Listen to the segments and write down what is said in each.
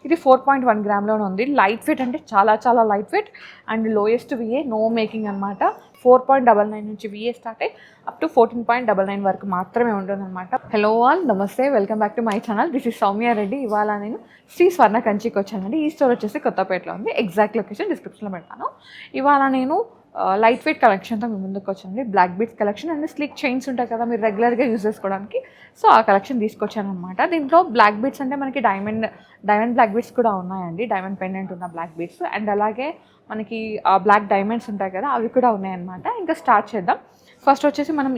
ఇది 4.1 గ్రామ్లోనే ఉంది. Light weight అంటే చాలా చాలా light weight and lowest VA, no making అనమాట. 4.99 నుంచి విఏ స్టార్ట్ అయ్యి అప్ టు 14.99 వరకు మాత్రమే ఉంటుంది అనమాట. హలో ఆల్, నమస్తే, welcome back to my channel. This is Soumya Reddy. ఇవాళ నేను శ్రీ స్వర్ణ కంచికి వచ్చానండి. ఈ స్టోర్ వచ్చేసి కొత్తపేటలో ఉంది. ఎగ్జాక్ట్ లొకేషన్ డిస్క్రిప్షన్లో పెడతాను. ఇవాళ నేను లైట్ వెయిట్ కలెక్షన్తో మీ ముందుకు వచ్చానండి. Black beads collection and slick chains ఉంటాయి కదా మీరు రెగ్యులర్గా యూజ్ చేసుకోవడానికి, సో ఆ కలెక్షన్ తీసుకొచ్చాను అనమాట. దీంట్లో బ్లాక్ బీడ్స్ అంటే మనకి డైమండ్ బ్లాక్ బీడ్స్ కూడా ఉన్నాయండి. డైమండ్ పెండెంట్ ఉన్న బ్లాక్ బీడ్స్ అండ్ అలాగే మనకి బ్లాక్ డైమండ్స్ ఉంటాయి కదా అవి కూడా ఉన్నాయన్నమాట. ఇంకా స్టార్ట్ చేద్దాం. ఫస్ట్ వచ్చేసి మనం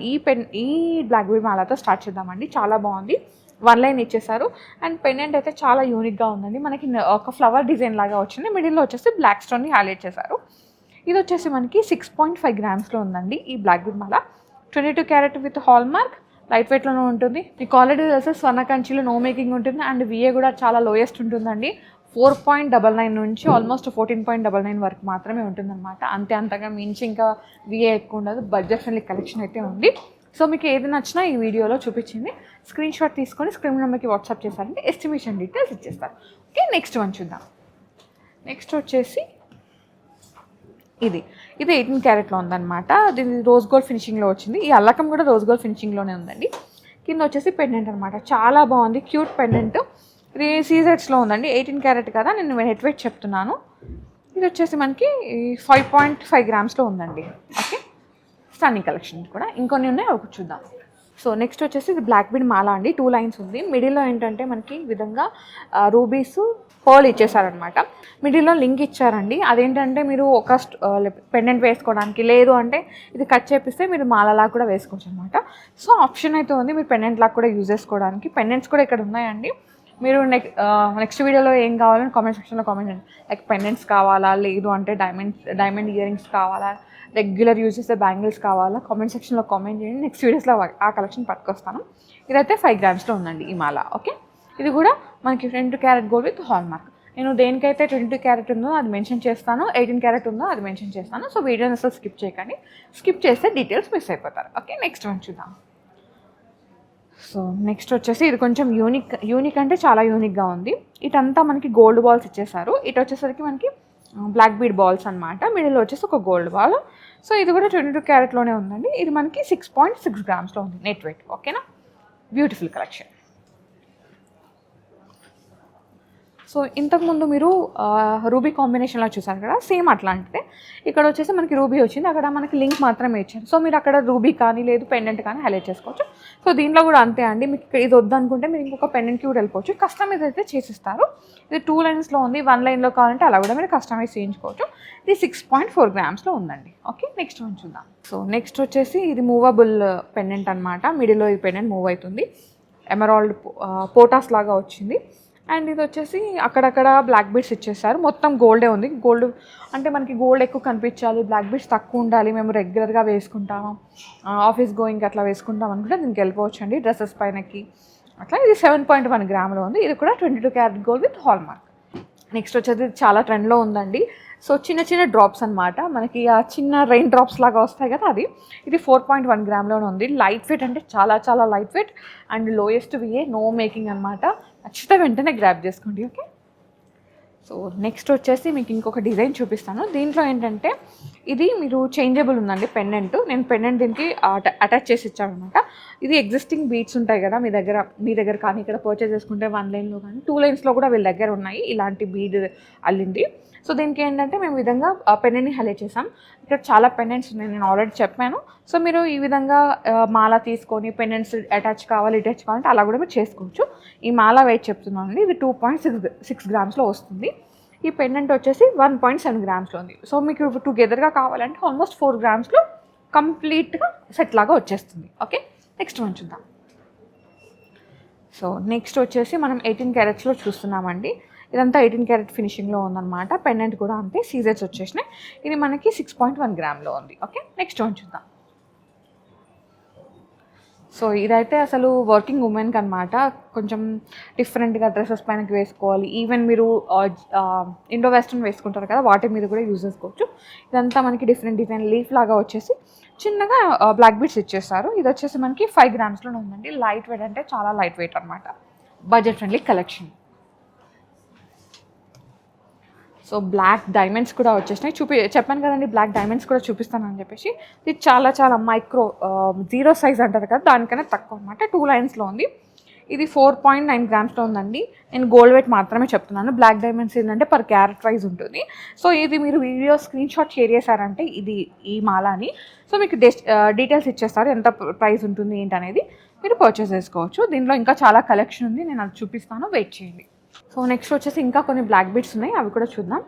ఈ బ్లాక్ బీడ్ మాలతో స్టార్ట్ చేద్దామండి. చాలా బాగుంది. 1 లైన్ ఇచ్చేసారు అండ్ పెండెంట్ అయితే చాలా యూనిక్గా ఉందండి. మనకి ఒక ఫ్లవర్ డిజైన్ లాగా వచ్చింది. మిడిల్లో వచ్చేసి బ్లాక్ స్టోన్ని హైలైట్ చేశారు. ఇది వచ్చేసి మనకి 6.5 గ్రామ్స్లో ఉందండి ఈ బ్లాక్ బీడ్ మాల. 22 carat with hallmark, light వెయిట్లోనే ఉంటుంది. మీకు ఆల్రెడీ తెలిసే స్వర్ణ కంచిలో నో మేకింగ్ ఉంటుంది అండ్ విఏ కూడా చాలా లోయెస్ట్ ఉంటుందండి. 4.99 నుంచి ఆల్మోస్ట్ 14.99 వరకు మాత్రమే ఉంటుందన్నమాట. అంతగా మించి ఇంకా విఏ ఎక్కువ ఉండదు. బడ్జెట్ ఫ్రెండ్లీ కలెక్షన్ అయితే ఉంది. సో మీకు ఏది నచ్చినా ఈ వీడియోలో చూపించింది స్క్రీన్ షాట్ తీసుకొని స్క్రీన్ నెంబర్కి వాట్సాప్ చేశారంటే ఎస్టిమేషన్ డీటెయిల్స్ ఇచ్చేస్తారు. ఓకే, నెక్స్ట్ వన్ చూద్దాం. నెక్స్ట్ వచ్చేసి ఇది 18 క్యారెట్లో ఉందన్నమాట. దీని రోజ్ గోల్డ్ ఫినిషింగ్లో వచ్చింది. ఈ అల్లకం కూడా రోజ్ గోల్డ్ ఫినిషింగ్లోనే ఉందండి. కింద వచ్చేసి పెండెంట్ అనమాట. చాలా బాగుంది, క్యూట్ పెండెంట్. ఇది సీజెట్స్లో ఉందండి. 18 క్యారెట్ కదా, నేను నెట్ వెయిట్ చెప్తున్నాను. ఇది వచ్చేసి మనకి 5.5 గ్రామ్స్లో ఉందండి. ఓకే, స్టన్నింగ్ కలెక్షన్ కూడా ఇంకొన్ని ఉన్నాయి, ఒకటి చూద్దాం. సో నెక్స్ట్ వచ్చేసి ఇది బ్లాక్ బీడ్ మాల అండి. 2 లైన్స్ ఉంది. మిడిల్లో ఏంటంటే మనకి ఈ విధంగా రూబీస్ హోల్ ఇచ్చేసారనమాట. మిడిల్లో లింక్ ఇచ్చారండి. అదేంటంటే మీరు ఒక పెండెంట్ వేసుకోవడానికి, లేదు అంటే ఇది కట్ చేపిస్తే మీరు మాలలా కూడా వేసుకోవచ్చు అనమాట. సో ఆప్షన్ అయితే ఉంది, మీరు పెండెంట్ లాగా కూడా యూజ్ చేసుకోవడానికి. పెండెంట్స్ కూడా ఇక్కడ ఉన్నాయండి. మీరు నెక్స్ట్ వీడియోలో ఏం కావాలని కామెంట్ సెక్షన్లో కామెంట్ చేయండి. లైక్ పెండెంట్స్ కావాలా, లేదు అంటే డైమండ్ ఇయర్ రింగ్స్ కావాలా, రెగ్యులర్ యూజ్ చేసే బ్యాంగిల్స్ కావాలా, కామెంట్ సెక్షన్లో కామెంట్ చేయండి. నెక్స్ట్ వీడియోస్లో ఆ కలెక్షన్ పట్టుకొస్తాను. ఇదైతే 5 గ్రామ్స్లో ఉందండి ఈ మాల. ఓకే, ఇది కూడా మనకి 22 carat gold with hall mark. నేను దేనికైతే 22 క్యారెట్ ఉందో అది మెన్షన్ చేస్తాను, 18 క్యారెట్ ఉందో అది మెన్షన్ చేస్తాను. సో వీడియోని అసలు స్కిప్ చేయకండి. స్కిప్ చేస్తే డీటెయిల్స్ మిస్ అయిపోతారు. ఓకే, నెక్స్ట్ వన్ చూద్దాం. సో నెక్స్ట్ వచ్చేసి ఇది కొంచెం యూనిక్ అంటే చాలా యూనిక్గా ఉంది. ఇటంతా మనకి గోల్డ్ బాల్స్ ఇచ్చేసారు. ఇటు వచ్చేసరికి మనకి బ్లాక్ బీడ్ బాల్స్ అనమాట. మిడిల్లో వచ్చేసి ఒక గోల్డ్ బాల్. సో ఇది కూడా 22 క్యారెట్లోనే ఉందండి. ఇది మనకి 6.6 గ్రామ్స్లో ఉంది నెట్ వెయిట్. ఓకేనా, బ్యూటిఫుల్ కలెక్షన్. సో ఇంతకుముందు మీరు రూబీ కాంబినేషన్లో చూసారు కదా, సేమ్ అట్లాంటిదే. ఇక్కడ వచ్చేసి మనకి రూబీ వచ్చింది, అక్కడ మనకి లింక్ మాత్రమే ఇచ్చారు. సో మీరు అక్కడ రూబీ కానీ లేదు పెండెంట్ కానీ హైలైట్ చేసుకోవచ్చు. సో దీంట్లో కూడా అంతే అండి. మీకు ఇది వద్దనుకుంటే మీరు ఇంకొక పెండెంట్కి కూడా వెళ్ళిపోవచ్చు. కస్టమైజ్ అయితే చేసిస్తారు. ఇది 2 లైన్స్లో ఉంది. 1 లైన్లో కావాలంటే అలా కూడా మీరు కస్టమైజ్ చేయించుకోవచ్చు. ఇది 6.4 గ్రామ్స్లో ఉందండి. ఓకే, నెక్స్ట్ వన్ చూద్దాం. సో నెక్స్ట్ వచ్చేసి ఇది మూవబుల్ పెండెంట్ అనమాట. మిడిల్లో ఈ పెండెంట్ మూవ్ అవుతుంది. ఎమరాల్డ్ పోటాస్ లాగా వచ్చింది. అండ్ ఇది వచ్చేసి అక్కడక్కడ బ్లాక్ బీడ్స్ ఇచ్చేసారు. మొత్తం గోల్డే ఉంది. గోల్డ్ అంటే మనకి గోల్డ్ ఎక్కువ కనిపించాలి, బ్లాక్ బీడ్స్ తక్కువ ఉండాలి, మేము రెగ్యులర్గా వేసుకుంటాము, ఆఫీస్ గోయింగ్ అట్లా వేసుకుంటాం అనుకుంటే దీనికి వెళ్ళిపోవచ్చు అండి. డ్రెస్సెస్ పైనకి అట్లా. ఇది 7.1 గ్రామ్లో ఉంది. ఇది కూడా 22 carat gold with hall mark. Next వచ్చేది చాలా ట్రెండ్లో ఉందండి. సో చిన్న డ్రాప్స్ అనమాట. మనకి ఆ చిన్న రెయిన్ డ్రాప్స్ లాగా వస్తాయి కదా అది. ఇది 4.1 గ్రామ్లోనే ఉంది. లైట్ వెయిట్ అంటే చాలా చాలా light weight and lowest VA, no making అనమాట. నచ్చితే వెంటనే గ్రాప్ చేసుకోండి. ఓకే, సో నెక్స్ట్ వచ్చేసి మీకు ఇంకొక డిజైన్ చూపిస్తాను. దీంట్లో ఏంటంటే ఇది మీరు చేంజబుల్ ఉందండి పెండెంట్. నేను పెండెంట్ దీనికి అటాచ్ చేసి ఇచ్చాను అనమాట. ఇది ఎగ్జిస్టింగ్ బీడ్స్ ఉంటాయి కదా మీ దగ్గర కానీ ఇక్కడ పర్చేస్ చేసుకుంటే 1 లైన్లో కానీ 2 లైన్స్లో కూడా వీళ్ళ దగ్గర ఉన్నాయి ఇలాంటి బీడ్ అల్లింది. సో దీనికి ఏంటంటే మేము ఈ విధంగా పెండెంట్ని హైలైట్ చేసాం. ఇక్కడ చాలా పెండెంట్స్ ఉన్నాయి, నేను ఆల్రెడీ చెప్పాను. సో మీరు ఈ విధంగా మాల తీసుకొని పెండెంట్స్ అటాచ్ కావాలంటే అలా కూడా మీరు చేసుకోవచ్చు. ఈ మాల వెయిట్ చెప్తున్నాను అండి. ఇది 2.6 గ్రామ్స్లో వస్తుంది. ఈ పెండెంట్ వచ్చేసి 1.7 గ్రామ్స్లో ఉంది. సో మీకు టుగెదర్గా కావాలంటే ఆల్మోస్ట్ 4 గ్రామ్స్లో కంప్లీట్గా సెట్ లాగా వచ్చేస్తుంది. ఓకే, నెక్స్ట్ వన్ చూద్దాం. సో నెక్స్ట్ వచ్చేసి మనం 18 క్యారెట్స్లో చూస్తున్నామండి. ఇదంతా 18 క్యారెట్ ఫినిషింగ్లో ఉందన్నమాట. పెండెంట్ కూడా అంతే, సీజెట్స్ వచ్చేసినాయి. ఇది మనకి 6.1 గ్రామ్లో ఉంది. ఓకే, నెక్స్ట్ వన్ చూద్దాం. సో ఇదైతే అసలు వర్కింగ్ ఉమెన్కి అనమాట. కొంచెం డిఫరెంట్గా డ్రెస్సెస్ పైనకి వేసుకోవాలి. ఈవెన్ మీరు ఇండో వెస్ట్రన్ వేసుకుంటారు కదా, వాటి మీద కూడా యూజ్ చేసుకోవచ్చు. ఇదంతా మనకి డిఫరెంట్ డిజైన్ లీఫ్ లాగా వచ్చేసి చిన్నగా బ్లాక్ బీడ్స్ ఇచ్చేస్తారు. ఇది వచ్చేసి మనకి 5 గ్రామ్స్లోనే ఉందండి. లైట్ వెయిట్ అంటే చాలా లైట్ వెయిట్ అనమాట. Budget friendly collection. So black diamonds కూడా వచ్చేసినాయి. చెప్పాను కదండి బ్లాక్ డైమండ్స్ కూడా చూపిస్తానని చెప్పేసి. ఇది చాలా చాలా మైక్రో 0 సైజ్ అంటారు కదా, దానికన్నా తక్కువ అనమాట. 2 లైన్స్లో ఉంది. ఇది 4.9 గ్రామ్స్లో ఉందండి. నేను గోల్డ్ వెయిట్ మాత్రమే చెప్తున్నాను. బ్లాక్ డైమండ్స్ ఏంటంటే పర్ క్యారెట్ వైజ్ ఉంటుంది. సో ఇది మీరు వీడియో స్క్రీన్ షాట్ షేర్ చేశారంటే ఇది ఈ మాలాని, సో మీకు డీటెయిల్స్ ఇచ్చేస్తారు ఎంత ప్రైస్ ఉంటుంది ఏంటనేది, మీరు పర్చేస్ చేసుకోవచ్చు. దీనిలో ఇంకా చాలా కలెక్షన్ ఉంది, నేను అది చూపిస్తాను, వెయిట్ చేయండి. సో నెక్స్ట్ వచ్చేసి ఇంకా కొన్ని బ్లాక్ బీడ్స్ ఉన్నాయి, అవి కూడా చూద్దాం.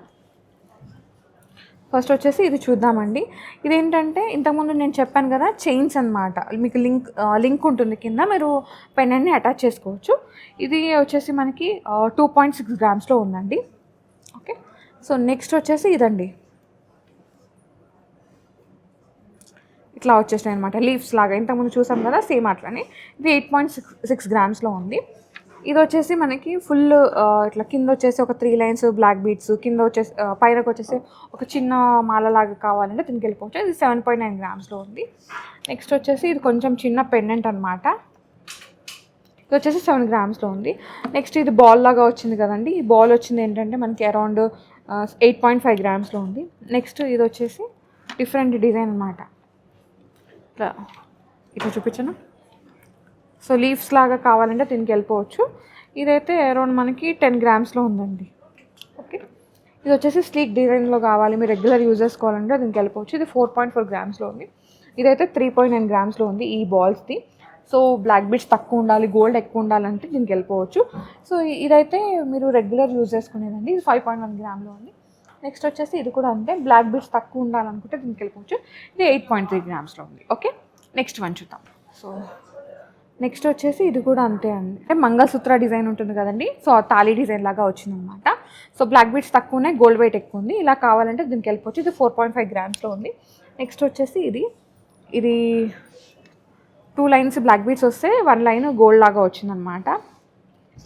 ఫస్ట్ వచ్చేసి ఇది చూద్దామండి. ఇదేంటంటే ఇంతకుముందు నేను చెప్పాను కదా చైన్స్ అనమాట. మీకు లింక్ ఉంటుంది కింద, మీరు పెన్నెంట్ని అటాచ్ చేసుకోవచ్చు. ఇది వచ్చేసి మనకి 2.6 గ్రామ్స్లో ఉందండి. ఓకే, సో నెక్స్ట్ వచ్చేసి ఇదండి, ఇట్లా వచ్చేసినాయి అనమాట, లీవ్స్ లాగా. ఇంతకుముందు చూసాం కదా సేమ్ అట్లనే. ఇది 8.6 గ్రామ్స్లో ఉంది. ఇది వచ్చేసి మనకి ఫుల్ ఇట్లా కింద వచ్చేసి ఒక 3 లైన్స్ బ్లాక్ బీడ్స్, కింద వచ్చేసి పైనకు వచ్చేసి ఒక చిన్న మాలలాగా కావాలంటే దీనికి వెళ్ళిపోవచ్చు. ఇది 7.9 గ్రామ్స్లో ఉంది. నెక్స్ట్ వచ్చేసి ఇది కొంచెం చిన్న పెండెంట్ అనమాట. ఇది వచ్చేసి 7 గ్రామ్స్లో ఉంది. నెక్స్ట్ ఇది బాల్ లాగా వచ్చింది కదండి, ఈ బాల్ వచ్చింది ఏంటంటే మనకి అరౌండ్ 8.5 గ్రామ్స్లో ఉంది. నెక్స్ట్ ఇది వచ్చేసి డిఫరెంట్ డిజైన్ అనమాట, ఇట్లా చూపించాను. సో లీవ్స్ లాగా కావాలంటే దీనికి వెళ్ళిపోవచ్చు. ఇదైతే అరౌండ్ మనకి 10 గ్రామ్స్లో ఉందండి. ఓకే, ఇది వచ్చేసి స్లీక్ డిజైన్లో కావాలి, మీరు రెగ్యులర్ యూజ్ చేసుకోవాలంటే దీనికి వెళ్ళిపోవచ్చు. ఇది 4.4 గ్రామ్స్లో ఉంది. ఇదైతే 3.9 గ్రామ్స్లో ఉంది ఈ బాల్స్ది. సో బ్లాక్ బీడ్స్ తక్కువ ఉండాలి, గోల్డ్ ఎక్కువ ఉండాలంటే దీనికి వెళ్ళిపోవచ్చు. సో ఇదైతే మీరు రెగ్యులర్ యూజ్ చేసుకునేదండి. ఇది 5.1 గ్రామ్లో ఉంది. నెక్స్ట్ వచ్చేసి ఇది కూడా అంతే, బ్లాక్ బీడ్స్ తక్కువ ఉండాలనుకుంటే దీనికి వెళ్ళిపోవచ్చు. ఇది 8.3 గ్రామ్స్లో ఉంది. ఓకే, నెక్స్ట్ వన్ చూద్దాం. సో నెక్స్ట్ వచ్చేసి ఇది కూడా అంతే అండి, అంటే మంగళసూత్ర డిజైన్ ఉంటుంది కదండి, సో తాళీ డిజైన్ లాగా వచ్చిందనమాట. సో బ్లాక్ బీడ్స్ తక్కువ ఉన్నాయి, గోల్డ్ వెయిట్ ఎక్కువ ఉంది. ఇలా కావాలంటే దీనికి వెళ్ళిపోవచ్చు. ఇది 4.5 గ్రామ్స్లో ఉంది. నెక్స్ట్ వచ్చేసి ఇది 2 లైన్స్ బ్లాక్ బీడ్స్ వస్తే 1 లైన్ గోల్డ్ లాగా వచ్చిందనమాట.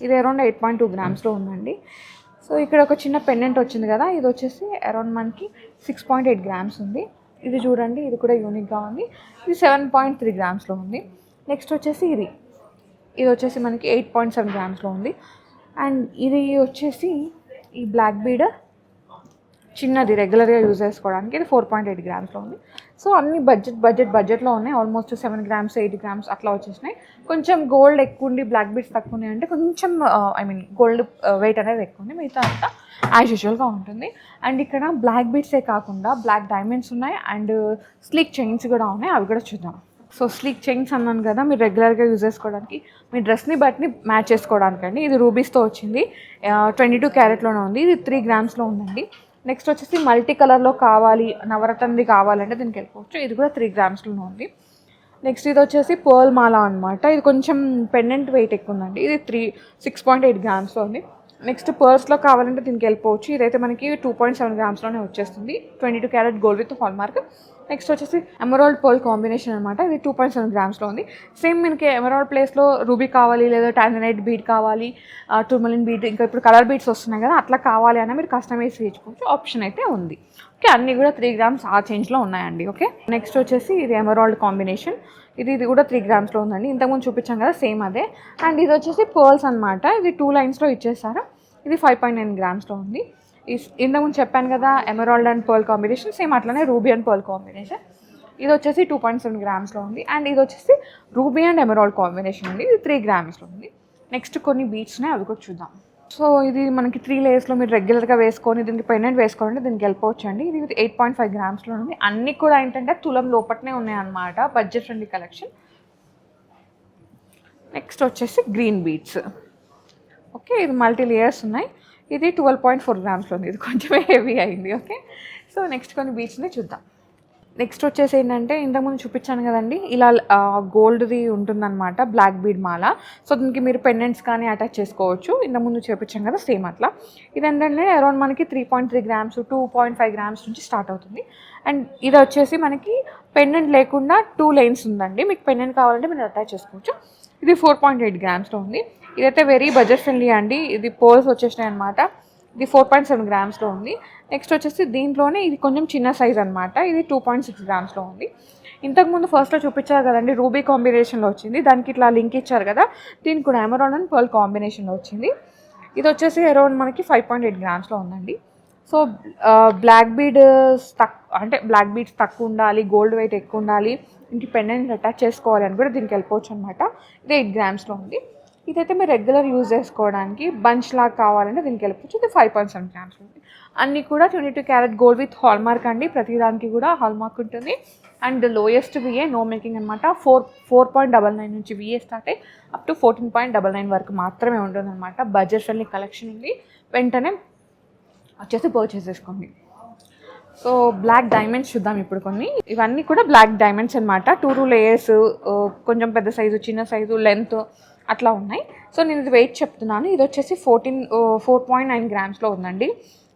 ఇది అరౌండ్ 8.2 గ్రామ్స్లో ఉందండి. సో ఇక్కడ ఒక చిన్న పెండెంట్ వచ్చింది కదా, ఇది వచ్చేసి అరౌండ్ మనకి 6.8 గ్రామ్స్ ఉంది. ఇది చూడండి, ఇది కూడా యూనిక్గా ఉంది. ఇది 7.3 గ్రామ్స్లో ఉంది. నెక్స్ట్ వచ్చేసి ఇది వచ్చేసి మనకి 8.7 గ్రామ్స్లో ఉంది. అండ్ ఇది వచ్చేసి ఈ బ్లాక్ బీడ్ చిన్నది, రెగ్యులర్గా యూజ్ చేసుకోవడానికి. ఇది 4.8 గ్రామ్స్లో ఉంది. సో అన్ని బడ్జెట్లో ఉన్నాయి. ఆల్మోస్ట్ 7 గ్రామ్స్ 8 గ్రామ్స్ అట్లా వచ్చేసినాయి. కొంచెం గోల్డ్ ఎక్కువ ఉండి బ్లాక్ బీడ్స్ తక్కువ ఉన్నాయి అంటే కొంచెం గోల్డ్ వెయిట్ అనేది ఎక్కువ ఉంది, మిగతా అంతా యాజ్ యూజువల్గా ఉంటుంది. అండ్ ఇక్కడ బ్లాక్ బీడ్సే కాకుండా బ్లాక్ డైమండ్స్ ఉన్నాయి అండ్ స్లీక్ చైన్స్ కూడా ఉన్నాయి, అవి కూడా చూద్దాం. సో స్లీక్ చైన్స్ అన్నాను కదా, మీరు రెగ్యులర్గా యూజ్ చేసుకోవడానికి, మీ డ్రెస్ని బట్టి మ్యాచ్ చేసుకోవడానికి అండి. ఇది రూబీస్తో వచ్చింది, 22 క్యారెట్లోనే ఉంది. ఇది 3 గ్రామ్స్లో ఉందండి. నెక్స్ట్ వచ్చేసి మల్టీ కలర్లో కావాలి, నవరత్నది కావాలంటే దీనికి వెళ్ళిపోవచ్చు. ఇది కూడా 3 గ్రామ్స్లోనే ఉంది. నెక్స్ట్ ఇది వచ్చేసి పర్ల్ మాల అనమాట. ఇది కొంచెం పెండెంట్ వెయిట్ ఎక్కువ ఉందండి. ఇది 6.8 గ్రామ్స్లో ఉంది. నెక్స్ట్ పర్స్లో కావాలంటే దీనికి వెళ్ళిపోవచ్చు. ఇదైతే మనకి 2.7 గ్రామ్స్లోనే వచ్చేస్తుంది. 22 carat gold with hall mark. Next వచ్చేసి ఎమరాల్డ్ పర్ల్ కాంబినేషన్ అనమాట. ఇది 2.7 గ్రామ్స్లో ఉంది. సేమ్ మనకి ఎమరాల్డ్ ప్లేస్లో రూబీ కావాలి, లేదా టాంజనైట్ బీడ్ కావాలి, టూర్మలిన్ బీడ్, ఇంకా ఇప్పుడు కలర్ బీడ్స్ వస్తున్నాయి కదా, అట్లా కావాలి అన్న మీరు కస్టమైజ్ చేసుకోవచ్చు, ఆప్షన్ అయితే ఉంది. ఓకే, అన్నీ కూడా 3 గ్రామ్స్ ఆ చేంజ్లో ఉన్నాయండి. ఓకే, నెక్స్ట్ వచ్చేసి ఇది ఎమరాల్డ్ కాంబినేషన్. ఇది కూడా 3 గ్రామ్స్లో ఉందండి. ఇంతకుముందు చూపించాం కదా సేమ్ అదే. అండ్ ఇది వచ్చేసి పర్ల్స్ అనమాట. ఇది 2 లైన్స్లో ఇచ్చేసారు. ఇది 5.9 గ్రామ్స్లో ఉంది. ఇంతకుముందు చెప్పాను కదా emerald and pearl combination, same అట్లనే రూబీ అండ్ పర్ల్ కాంబినేషన్. ఇది వచ్చేసి 2.7 గ్రామ్స్లో ఉంది. అండ్ ఇది వచ్చేసి రూబీ అండ్ ఎమరాల్డ్ కాంబినేషన్ ఉంది. ఇది 3 గ్రామ్స్లో ఉంది. నెక్స్ట్ కొన్ని బీట్స్నే అవి కూడా చూద్దాం. సో ఇది మనకి 3 లేయర్స్లో మీరు రెగ్యులర్గా వేసుకొని దీనికి పెండెంట్ వేసుకోవాలంటే దీనికి వెళ్ళిపోవచ్చు అండి. ఇది 8.5 గ్రామ్స్లో ఉంది. అన్నీ కూడా ఏంటంటే తులం లోపట్నే ఉన్నాయన్నమాట, బడ్జెట్ ఫ్రెండ్లీ కలెక్షన్. నెక్స్ట్ వచ్చేసి గ్రీన్ బీట్స్. ఓకే, ఇది మల్టీ లేయర్స్ ఉన్నాయి. ఇది 12.4 గ్రామ్స్లో ఉంది. ఇది కొంచెం హెవీ అయింది. ఓకే, సో నెక్స్ట్ కొన్ని బీట్స్ని చూద్దాం. నెక్స్ట్ వచ్చేసి ఏంటంటే ఇంతకుముందు చూపించాను కదండి, ఇలా గోల్డ్ది ఉంటుందన్నమాట, బ్లాక్ బీడ్ మాల. సో దీనికి మీరు పెండెంట్స్ కానీ అటాచ్ చేసుకోవచ్చు. ఇంతకుముందు చూపించాం కదా సేమ్ అట్లా. ఇది ఏంటంటే అరౌండ్ మనకి 3.3 గ్రామ్స్ 2.5 గ్రామ్స్ నుంచి స్టార్ట్ అవుతుంది. అండ్ ఇది వచ్చేసి మనకి పెండెంట్ లేకుండా 2 లైన్స్ ఉందండి. మీకు పెండెంట్ కావాలంటే మీరు అటాచ్ చేసుకోవచ్చు. ఇది 4.8 గ్రామ్స్లో ఉంది. ఇదైతే వెరీ బడ్జెట్ ఫ్రెండ్లీ అండి. ఇది పోల్స్ వచ్చేసినాయి అనమాట. ఇది 4.7 గ్రామ్స్లో ఉంది. నెక్స్ట్ వచ్చేసి దీంట్లోనే ఇది కొంచెం చిన్న సైజ్ అనమాట. ఇది 2.6 గ్రామ్స్లో ఉంది. ఇంతకుముందు ఫస్ట్లో చూపించారు కదండి రూబీ కాంబినేషన్లో వచ్చింది, దానికి ఇట్లా లింక్ ఇచ్చారు కదా, దీనికి కూడా ఎమరాల్డ్ అండ్ పర్ల్ కాంబినేషన్లో వచ్చింది. ఇది వచ్చేసి అరౌండ్ మనకి 5.8 గ్రామ్స్లో ఉందండి. సో బ్లాక్ బీడ్ అంటే బ్లాక్ బీడ్స్ తక్కువ ఉండాలి, గోల్డ్ వెయిట్ ఎక్కువ ఉండాలి, ఇంటి పెండెంట్ అటాచ్ చేసుకోవాలి అని కూడా దీనికి వెళ్ళిపోవచ్చు అనమాట. ఇది 8 గ్రామ్స్లో ఉంది. ఇదైతే మీరు రెగ్యులర్ యూజ్ చేసుకోవడానికి బంచ్ లాగా కావాలంటే దీనికి వెళ్ళిపోవచ్చు. ఇది 5.7 గ్రామ్స్ ఉంది. అన్నీ కూడా 22 carat gold with hallmark అండి. ప్రతిదానికి కూడా హాల్ మార్క్ ఉంటుంది. And lowest VA no making అనమాట. 4.99 నుంచి విఏ స్టార్ట్ అయ్యి అప్ టు 14.99 వరకు మాత్రమే ఉంటుంది అనమాట. బడ్జెట్ ఫ్రెండ్లీ కలెక్షన్ ఉంది. వెంటనే వచ్చేసి పర్చేస్ చేసుకోండి. సో బ్లాక్ డైమండ్స్ చూద్దాం ఇప్పుడు కొన్ని. ఇవన్నీ కూడా బ్లాక్ డైమండ్స్ అనమాట. 2 లేయర్స్, కొంచెం పెద్ద సైజు, చిన్న సైజు, లెంత్ అట్లా ఉన్నాయి. సో నేను ఇది వెయిట్ చెప్తున్నాను. ఇది వచ్చేసి 4.9 గ్రామ్స్లో ఉందండి.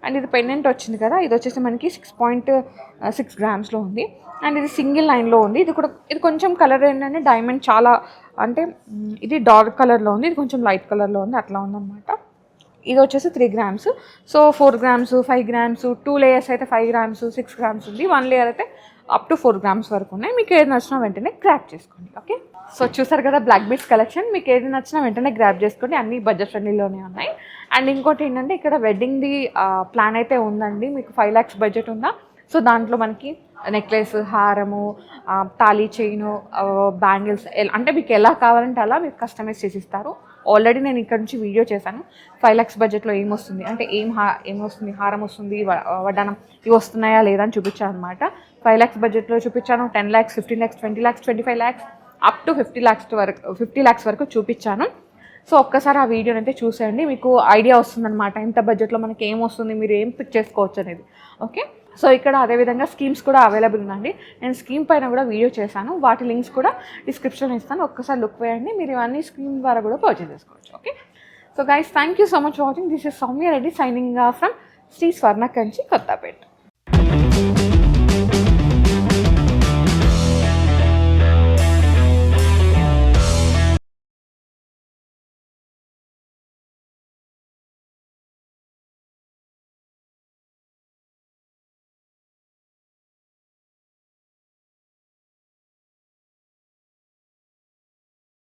అండ్ ఇది పెండెంట్ వచ్చింది కదా, ఇది వచ్చేసి మనకి 6.6 గ్రామ్స్లో ఉంది. అండ్ ఇది సింగిల్ లైన్లో ఉంది. ఇది కొంచెం కలర్ ఏంటంటే డైమండ్ చాలా అంటే ఇది డార్క్ కలర్లో ఉంది, ఇది కొంచెం లైట్ కలర్లో ఉంది, అట్లా ఉందన్నమాట. ఇది వచ్చేసి 3 grams. So 4 grams, 5 grams, 2 layers అయితే 5 గ్రామ్స్, 6 గ్రామ్స్ ఉంది. 1 లేయర్ అయితే అప్ టు 4 గ్రామ్స్ వరకు ఉన్నాయి. మీకు ఏది నచ్చినా వెంటనే గ్రాప్ చేసుకోండి. ఓకే, సో చూసారు కదా బ్లాక్ బీడ్స్ కలెక్షన్. మీకు ఏది నచ్చినా వెంటనే గ్రాప్ చేసుకోండి. అన్ని బడ్జెట్ ఫ్రెండ్లీలోనే ఉన్నాయి. అండ్ ఇంకోటి ఏంటంటే ఇక్కడ వెడ్డింగ్ది ప్లాన్ అయితే ఉందండి. మీకు 5 lakhs బడ్జెట్ ఉందా? సో దాంట్లో మనకి నెక్లెస్, హారము, తాళీ చైను, బ్యాంగిల్స్ అంటే మీకు ఎలా కావాలంటే అలా మీకు కస్టమైజ్ చేసి ఇస్తారు. ఆల్రెడీ నేను ఇక్కడ నుంచి వీడియో చేశాను. 5 lakhs బడ్జెట్లో ఏమొస్తుంది అంటే ఏమొస్తుంది, హారం వస్తుంది, వడ్డానం ఇవి వస్తున్నాయా లేదా అని చూపించాను అనమాట. 5 lakhs బడ్జెట్లో చూపించాను. 10 lakhs, 15 lakhs, 20 lakhs, 25 lakhs up to 50 lakhs వరకు చూపించాను. సో ఒక్కసారి ఆ వీడియోని అయితే చూసేయండి, మీకు ఐడియా వస్తుందన్నమాట ఎంత బడ్జెట్లో మనకి ఏం వస్తుంది, మీరు ఏం పిక్ చేసుకోవచ్చు అనేది. ఓకే, సో ఇక్కడ అదేవిధంగా స్కీమ్స్ కూడా అవైలబుల్ ఉందండి. నేను స్కీమ్ పైన కూడా వీడియో చేశాను. వాటి లింక్స్ కూడా డిస్క్రిప్షన్లో ఇస్తాను. ఒక్కసారి లుక్ వేయండి, మీరు ఇవన్నీ స్కీమ్ ద్వారా కూడా పర్చేస్ చేసుకోవచ్చు. Okay, so guys, thank you so much for watching. This is Soumya Reddy signing from Sri Swarna Kanchi, Kothapeta.